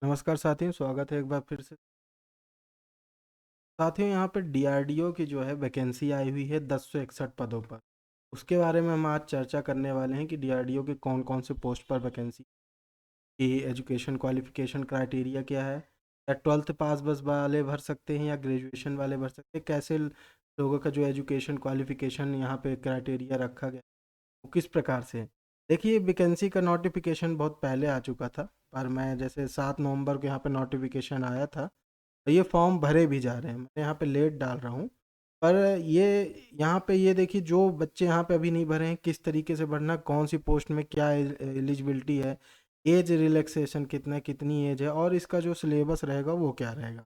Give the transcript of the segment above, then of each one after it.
नमस्कार साथियों, स्वागत है एक बार फिर से। साथियों, यहाँ पे डीआरडीओ की जो है वैकेंसी आई हुई है 1061 पदों पर। उसके बारे में हम आज चर्चा करने वाले हैं कि डीआरडीओ के कौन कौन से पोस्ट पर वैकेंसी की एजुकेशन क्वालिफिकेशन क्राइटेरिया क्या है, या ट्वेल्थ पास बस वाले भर सकते हैं या ग्रेजुएशन वाले भर सकते हैं, कैसे लोगों का जो एजुकेशन क्वालिफिकेशन यहाँ पे क्राइटेरिया रखा गया वो किस प्रकार से है। देखिए, वैकेंसी का नोटिफिकेशन बहुत पहले आ चुका था, पर मैं जैसे 7 नवंबर को यहाँ पे नोटिफिकेशन आया था, तो ये फॉर्म भरे भी जा रहे हैं। मैं यहाँ पे लेट डाल रहा हूँ, पर ये यहाँ पे ये देखिए, जो बच्चे यहाँ पे अभी नहीं भरे हैं किस तरीके से भरना, कौन सी पोस्ट में क्या एलिजिबिलिटी है, एज रिलैक्सेशन कितना है, कितनी एज है, और इसका जो सिलेबस रहेगा वो क्या रहेगा,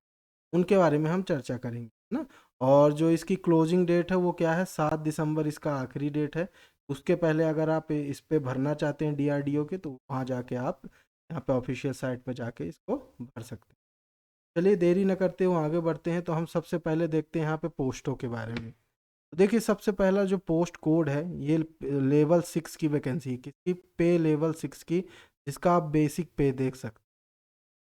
उनके बारे में हम चर्चा करेंगे ना। और जो इसकी क्लोजिंग डेट है वो क्या है, 7 दिसंबर इसका आखिरी डेट है। उसके पहले अगर आप इस पे भरना चाहते हैं डीआरडीओ के, तो वहाँ जाके आप यहाँ पे ऑफिशियल साइट पे जाके इसको भर सकते हैं। चलिए देरी न करते हुए आगे बढ़ते हैं। तो हम सबसे पहले देखते हैं यहाँ पे पोस्टों के बारे में। तो देखिए, सबसे पहला जो पोस्ट कोड है ये लेवल 6 की वैकेंसी, किसकी, पे लेवल 6 की, जिसका आप बेसिक पे देख सकते हैं।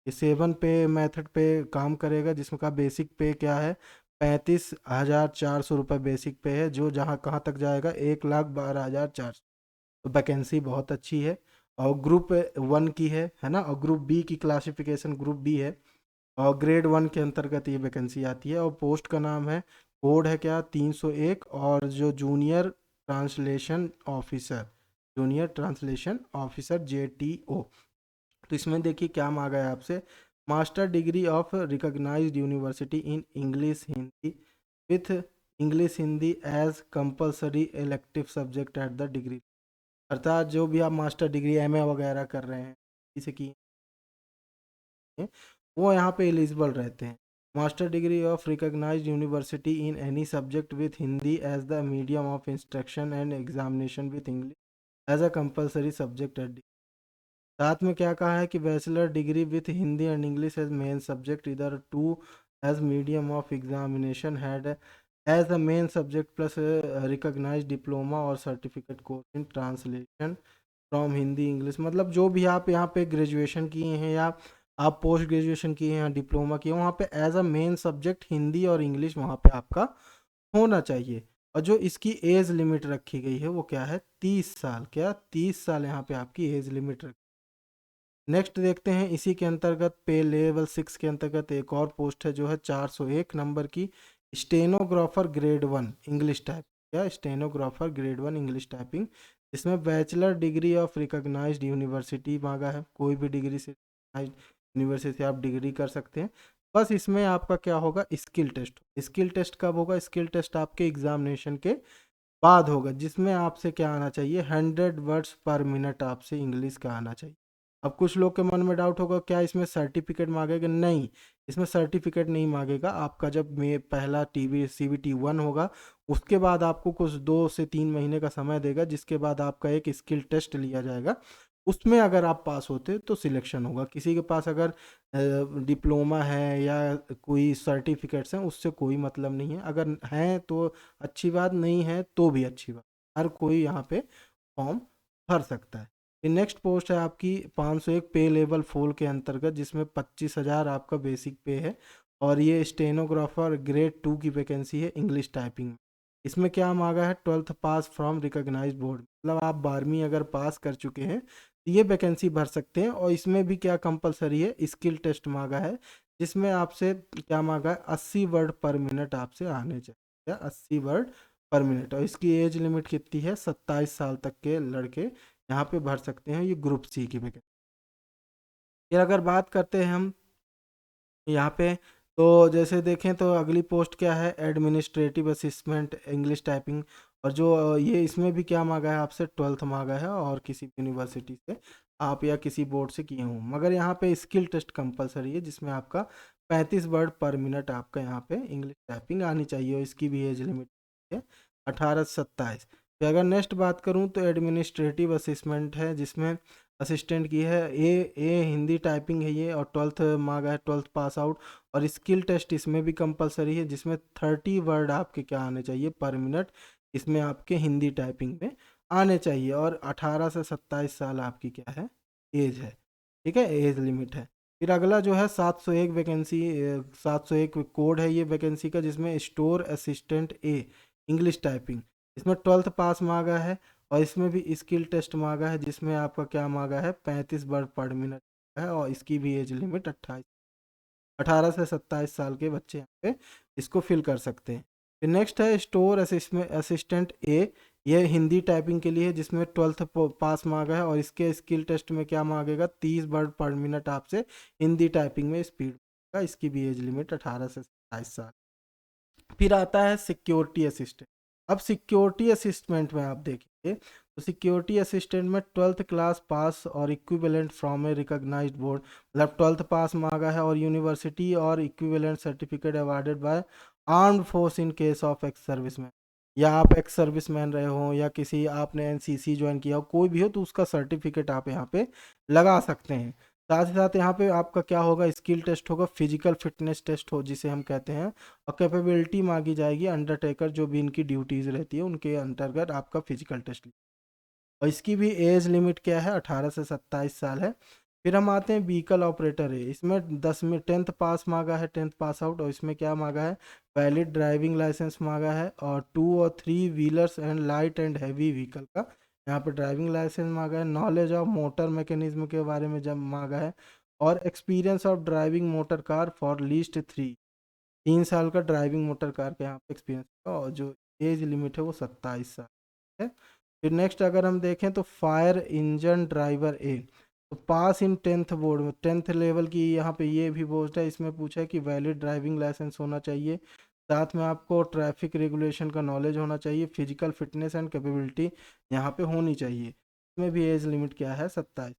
ये 7 पे मेथड पे काम करेगा, जिसमें का बेसिक पे क्या है, 35,400 रुपये बेसिक पे है, जो जहाँ कहाँ तक जाएगा, 1,12,400। तो वैकेंसी बहुत अच्छी है। और ग्रुप 1 की है ना, और ग्रुप बी की क्लासिफिकेशन ग्रुप बी है, और ग्रेड 1 के अंतर्गत ये वैकेंसी आती है। और पोस्ट का नाम है, कोड है क्या, 301, और जो जूनियर ट्रांसलेशन ऑफिसर JTO। तो इसमें देखिए क्या मांगा है आपसे, master degree of recognised university in English Hindi with English Hindi as compulsory elective subject at the degree. अर्थात जो भी आप मास्टर डिग्री एमए वगैरह कर रहे हैं, इसे की हैं, वो यहाँ पे एलिजिबल रहते हैं। Master degree of recognised university in any subject with Hindi as the medium of instruction and examination with English as a compulsory subject at. साथ में क्या कहा है कि bachelor degree with Hindi and English as main subject either two as medium of examination had as a main subject plus recognised diploma और certificate course in translation from Hindi English. मतलब जो भी आप यहाँ पे ग्रेजुएशन किए हैं, या आप पोस्ट ग्रेजुएशन किए हैं या डिप्लोमा किए हैं, वहाँ पे as a main subject Hindi और इंग्लिश वहाँ पे आपका होना चाहिए। और जो इसकी एज लिमिट रखी गई है वो क्या है, 30 साल। क्या, 30 साल यहाँ पे आपकी एज लिमिट रखी। नेक्स्ट देखते हैं, इसी के अंतर्गत पे लेवल 6 के अंतर्गत एक और पोस्ट है जो है 401 नंबर की, स्टेनोग्राफर ग्रेड 1 इंग्लिश टाइप। क्या, स्टेनोग्राफर ग्रेड 1 इंग्लिश टाइपिंग। इसमें bachelor degree of recognised university मांगा है, कोई भी डिग्री से यूनिवर्सिटी से आप डिग्री कर सकते हैं। बस इसमें आपका क्या होगा, स्किल टेस्ट। स्किल टेस्ट कब होगा, स्किल टेस्ट आपके एग्जामिनेशन के बाद होगा, जिसमें आपसे क्या आना चाहिए, 100 वर्ड्स पर मिनट आपसे इंग्लिश का आना चाहिए। अब कुछ लोग के मन में डाउट होगा, क्या इसमें सर्टिफिकेट मांगेगा? नहीं, इसमें सर्टिफिकेट नहीं मांगेगा। आपका जब में पहला टीवी CBT 1 होगा, उसके बाद आपको कुछ 2 से 3 महीने का समय देगा, जिसके बाद आपका एक स्किल टेस्ट लिया जाएगा। उसमें अगर आप पास होते तो सिलेक्शन होगा। किसी के पास अगर डिप्लोमा है या कोई सर्टिफिकेट्स हैं, उससे कोई मतलब नहीं है। अगर हैं तो अच्छी बात, नहीं है तो भी अच्छी बात। हर कोई यहाँ पे फॉर्म भर सकता है। ये नेक्स्ट पोस्ट है आपकी 501 पे लेवल 4 के अंतर्गत, जिसमें 25,000 आपका बेसिक पे है। और ये स्टेनोग्राफर ग्रेड 2 की वैकेंसी है इंग्लिश टाइपिंग। इसमें क्या मांगा है, 12th pass from recognised board. मतलब आप 12वीं अगर पास कर चुके हैं तो ये वैकेंसी भर सकते हैं। और इसमें भी क्या कंपलसरी है, स्किल टेस्ट मांगा है, जिसमें आपसे क्या मांगा है, 80 वर्ड पर मिनट आपसे आने चाहिए। 80 वर्ड पर मिनट। और इसकी एज लिमिट कितनी है, 27 साल तक के लड़के यहाँ पे भर सकते हैं। ये ग्रुप 3 की वैकेंसी। फिर अगर बात करते हैं हम यहाँ पे, तो जैसे देखें तो अगली पोस्ट क्या है, एडमिनिस्ट्रेटिव असिस्टेंट इंग्लिश टाइपिंग। और जो ये इसमें भी क्या मांगा है आपसे, 12th मांगा है, और किसी यूनिवर्सिटी से आप या किसी बोर्ड से किए हों। मगर यहाँ पे स्किल टेस्ट कंपलसरी है, जिसमें आपका 35 वर्ड पर मिनट आपका यहाँ पे इंग्लिश टाइपिंग आनी चाहिए। और इसकी भी एज लिमिट है 18 से 27। तो अगर नेक्स्ट बात करूँ तो एडमिनिस्ट्रेटिव असिस्टेंट है, जिसमें असिस्टेंट की है, ए हिंदी टाइपिंग है ये, और 12th मांगा है, 12th पास आउट। और स्किल टेस्ट इसमें भी कंपलसरी है, जिसमें 30 वर्ड आपके क्या आने चाहिए पर मिनट, इसमें आपके हिंदी टाइपिंग में आने चाहिए। और 18 से 27 साल आपकी क्या है, एज है। ठीक है, एज लिमिट है। फिर अगला जो है 701 वैकेंसी, 701 कोड है ये वैकेंसी का, जिसमें स्टोर असिस्टेंट ए इंग्लिश टाइपिंग, इसमें 12th पास मांगा है और इसमें भी स्किल टेस्ट मांगा है, जिसमें आपका क्या मांगा है 35 वर्ड पर मिनट है, और इसकी भी एज लिमिट 18 से 27 साल के बच्चे यहाँ पे इसको फिल कर सकते हैं। फिर नेक्स्ट है स्टोर असिस्टेंट ए, ये हिंदी टाइपिंग के लिए है, जिसमें 12th पास मांगा है और इसके स्किल टेस्ट में क्या मांगेगा 30 वर्ड पर मिनट आपसे हिंदी टाइपिंग में स्पीड का, इसकी भी एज लिमिट 18 से 27 साल। फिर आता है सिक्योरिटी असिस्टेंट। अब सिक्योरिटी असिस्टेंट में आप देखेंगे तो सिक्योरिटी असिस्टेंट में 12th क्लास पास और equivalent from a recognised board, मतलब 12th पास मांगा है और यूनिवर्सिटी और equivalent certificate awarded by armed force in case of ex serviceman, या आप एक्स सर्विसमैन रहे हो या किसी आपने एनसीसी ज्वाइन किया हो, कोई भी हो तो उसका सर्टिफिकेट आप यहाँ पे लगा सकते हैं। साथ ही साथ यहाँ पे आपका क्या होगा स्किल टेस्ट होगा, फिजिकल फिटनेस टेस्ट हो जिसे हम कहते हैं, और कैपेबिलिटी मांगी जाएगी, अंडरटेकर जो भी इनकी ड्यूटीज़ रहती है उनके अंतर्गत आपका फिजिकल टेस्ट। और इसकी भी एज लिमिट क्या है 18 से 27 साल है। फिर हम आते हैं व्हीकल ऑपरेटर है, इसमें 10वीं 10th पास मांगा है, 10th पास आउट, और इसमें क्या मांगा है वैलिड ड्राइविंग लाइसेंस मांगा है, और 2 और 3 wheelers and light and heavy vehicle का यहाँ पे ड्राइविंग लाइसेंस मांगा है, नॉलेज ऑफ मोटर मैकेनिज्म के बारे में जब मांगा है, और experience of driving motor car for least 3 साल का ड्राइविंग मोटर कार का यहाँ पे एक्सपीरियंस का, और जो एज लिमिट है वो 27 साल है। फिर नेक्स्ट अगर हम देखें तो फायर इंजन ड्राइवर ए, तो पास इन 10th बोर्ड में 10th लेवल की यहाँ पे ये भी पोस्ट है, इसमें पूछा है कि वैलिड ड्राइविंग लाइसेंस होना चाहिए, साथ में आपको ट्रैफिक रेगुलेशन का नॉलेज होना चाहिए, फिजिकल फिटनेस एंड कैपेबिलिटी यहाँ पे होनी चाहिए। इसमें भी एज लिमिट क्या है 27।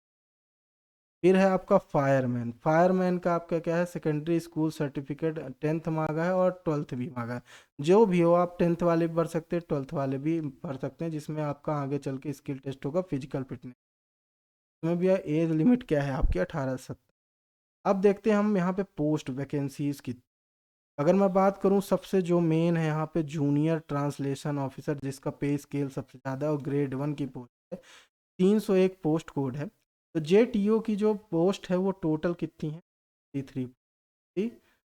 फिर है आपका फायरमैन, फायरमैन का आपका क्या है सेकेंडरी स्कूल सर्टिफिकेट 10th मांगा है और 12th भी मांगा है, जो भी हो आप 10th वाले भी भर सकते हैं 12th वाले भी भर सकते हैं, जिसमें आपका आगे चल के स्किल टेस्ट होगा फिजिकल फिटनेस। इसमें भी एज लिमिट क्या है आपकी 18 से 70। अब देखते हैं हम यहाँ पे पोस्ट वैकेंसीज की। अगर मैं बात करूँ सबसे जो मेन है यहाँ पे जूनियर ट्रांसलेशन ऑफिसर, जिसका पे स्केल सबसे ज़्यादा है और ग्रेड 1 की पोस्ट है, 301 पोस्ट कोड है। तो JTO की जो पोस्ट है वो टोटल कितनी है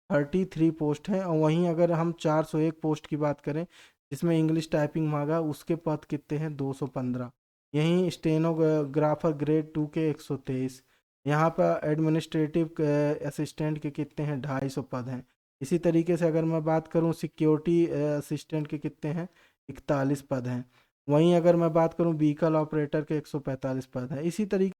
33 पोस्ट हैं, और वहीं अगर हम 401 पोस्ट की बात करें जिसमें इंग्लिश टाइपिंग मांगा, उसके पद कितने हैं 215। यहीं स्टेनोग्राफर ग्रेड 2 के 123, यहाँ पर एडमिनिस्ट्रेटिव असिस्टेंट के कितने हैं 250 पद हैं। इसी तरीके से अगर मैं बात करूँ सिक्योरिटी असिस्टेंट के कितने हैं 41 पद हैं। वहीं अगर मैं बात करूं व्हीकल ऑपरेटर के 145 पद हैं। इसी तरीके